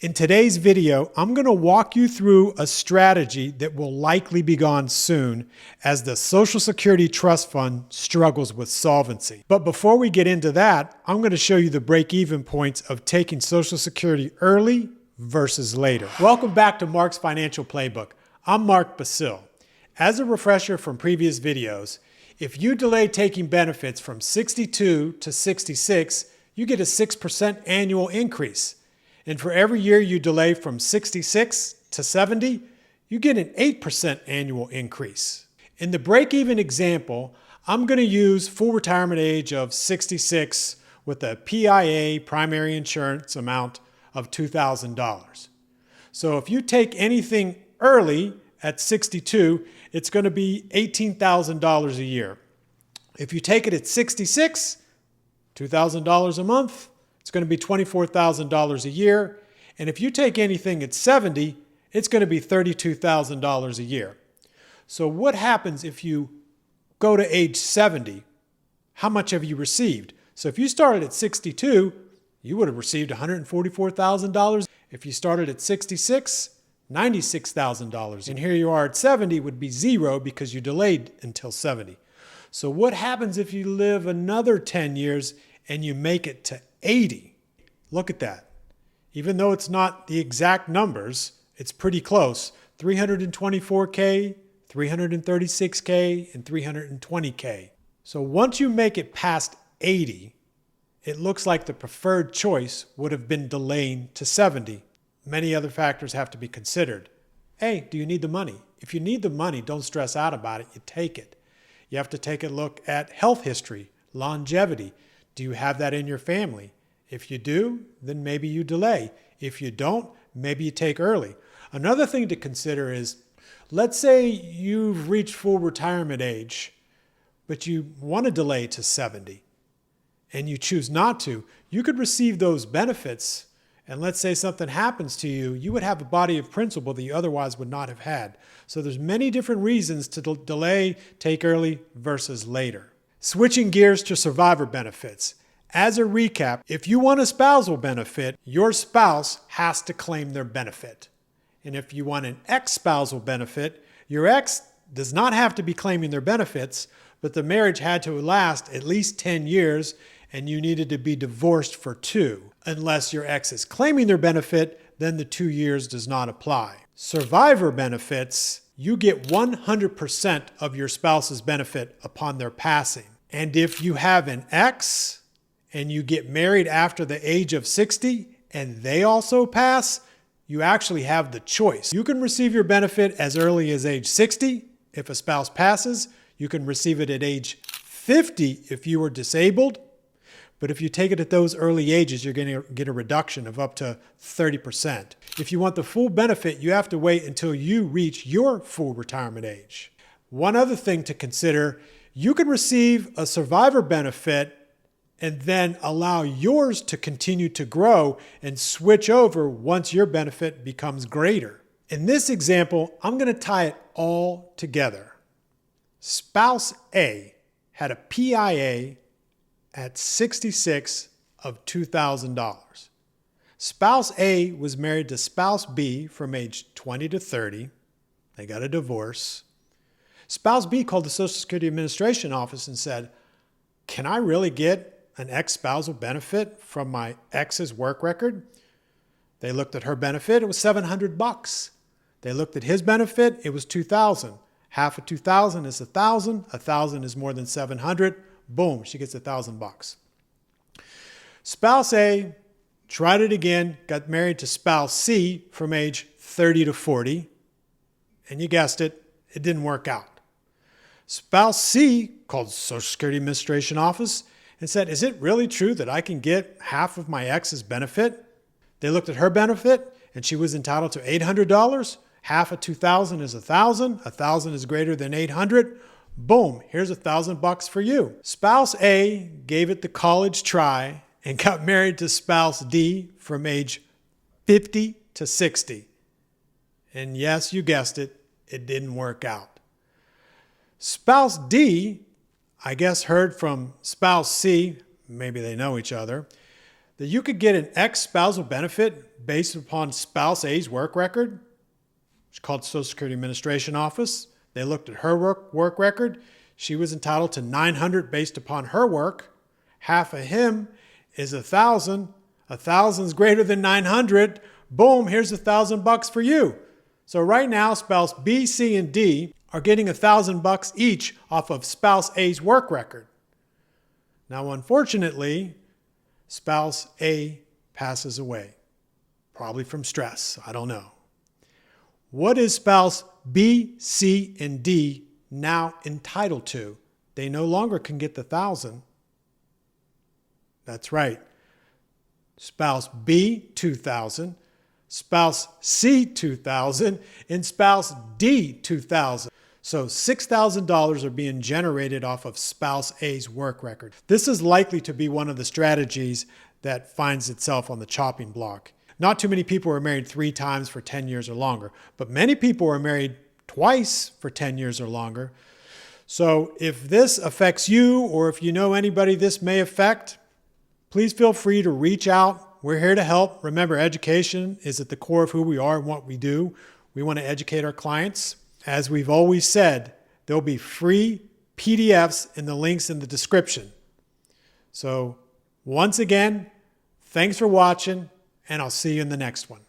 In today's video, I'm going to walk you through a strategy that will likely be gone soon as the Social Security Trust Fund struggles with solvency. But before we get into that, I'm going to show you the break-even points of taking Social Security early versus later. Welcome back to Mark's Financial Playbook. I'm Mark Basil. As a refresher from previous videos, if you delay taking benefits from 62 to 66, you get a 6% annual increase. And for every year you delay from 66 to 70, you get an 8% annual increase. In the break-even example, I'm going to use full retirement age of 66 with a PIA primary insurance amount of $2,000. So if you take anything early at 62, it's going to be $18,000 a year. If you take it at 66, $2,000 a month, it's going to be $24,000 a year. And if you take anything at 70, it's going to be $32,000 a year. So what happens if you go to age 70? How much have you received? So if you started at 62, you would have received $144,000. If you started at 66, $96,000. And here you are at 70 would be zero because you delayed until 70. So what happens if you live another 10 years and you make it to 80? Look at that. Even though it's not the exact numbers, it's pretty close. 324K, 336K, and 320K. So once you make it past 80, it looks like the preferred choice would have been delaying to 70. Many other factors have to be considered. Hey, do you need the money? If you need the money, don't stress out about it. You take it. You have to take a look at health history, longevity. Do you have that in your family? If you do, then maybe you delay. If you don't, maybe you take early. Another thing to consider is, let's say you've reached full retirement age, but you want to delay to 70 and you choose not to. You could receive those benefits, and let's say something happens to you, you would have a body of principle that you otherwise would not have had. So there's many different reasons to delay, take early versus later. Switching gears to survivor benefits. As a recap, if you want a spousal benefit, your spouse has to claim their benefit. And if you want an ex-spousal benefit, your ex does not have to be claiming their benefits, but the marriage had to last at least 10 years and you needed to be divorced for 2. Unless your ex is claiming their benefit, then the 2 years does not apply. Survivor benefits, you get 100% of your spouse's benefit upon their passing. And if you have an ex and you get married after the age of 60 and they also pass, you actually have the choice. You can receive your benefit as early as age 60 if a spouse passes. You can receive it at age 50 if you were disabled. But if you take it at those early ages, you're going to get a reduction of up to 30%. If you want the full benefit, you have to wait until you reach your full retirement age. One other thing to consider, you can receive a survivor benefit and then allow yours to continue to grow and switch over once your benefit becomes greater. In this example, I'm going to tie it all together. Spouse A had a PIA at 66 of $2,000. Spouse A was married to spouse B from age 20 to 30. They got a divorce. Spouse B called the Social Security Administration office and said, "Can I really get an ex-spousal benefit from my ex's work record?" They looked at her benefit, it was $700. They looked at his benefit, it was $2,000. Half of $2,000 is $1,000. $1,000 is more than $700. Boom, she gets $1,000. Spouse A tried it again, got married to spouse C from age 30 to 40. And you guessed it, it didn't work out. Spouse C called the Social Security Administration office and said, "Is it really true that I can get half of my ex's benefit?" They looked at her benefit and she was entitled to $800. Half of $2,000 is $1,000. $1,000 is greater than $800. Boom, here's $1,000 for you. Spouse A gave it the college try and got married to spouse D from age 50 to 60. And yes, you guessed it, it didn't work out. Spouse D, I guess, heard from spouse C, maybe they know each other, that you could get an ex-spousal benefit based upon spouse A's work record. It's called Social Security Administration Office. They looked at her work record. She was entitled to $900 based upon her work. Half of him is $1,000. $1,000 is greater than $900. Boom, here's $1,000 for you. So right now, spouse B, C, and D are getting $1,000 each off of spouse A's work record. Now, unfortunately, spouse A passes away, probably from stress. I don't know. What is spouse B, C, and D now entitled to? They no longer can get the $1,000. That's right. Spouse B, $2,000. Spouse C, $2,000. And spouse D, $2,000. So $6,000 are being generated off of spouse A's work record. This is likely to be one of the strategies that finds itself on the chopping block. Not too many people are married 3 times for 10 years or longer, but many people are married twice for 10 years or longer. So if this affects you, or if you know anybody this may affect, please feel free to reach out. We're here to help. Remember, education is at the core of who we are and what we do. We want to educate our clients. As we've always said, there'll be free PDFs in the links in the description. So once again, thanks for watching, and I'll see you in the next one.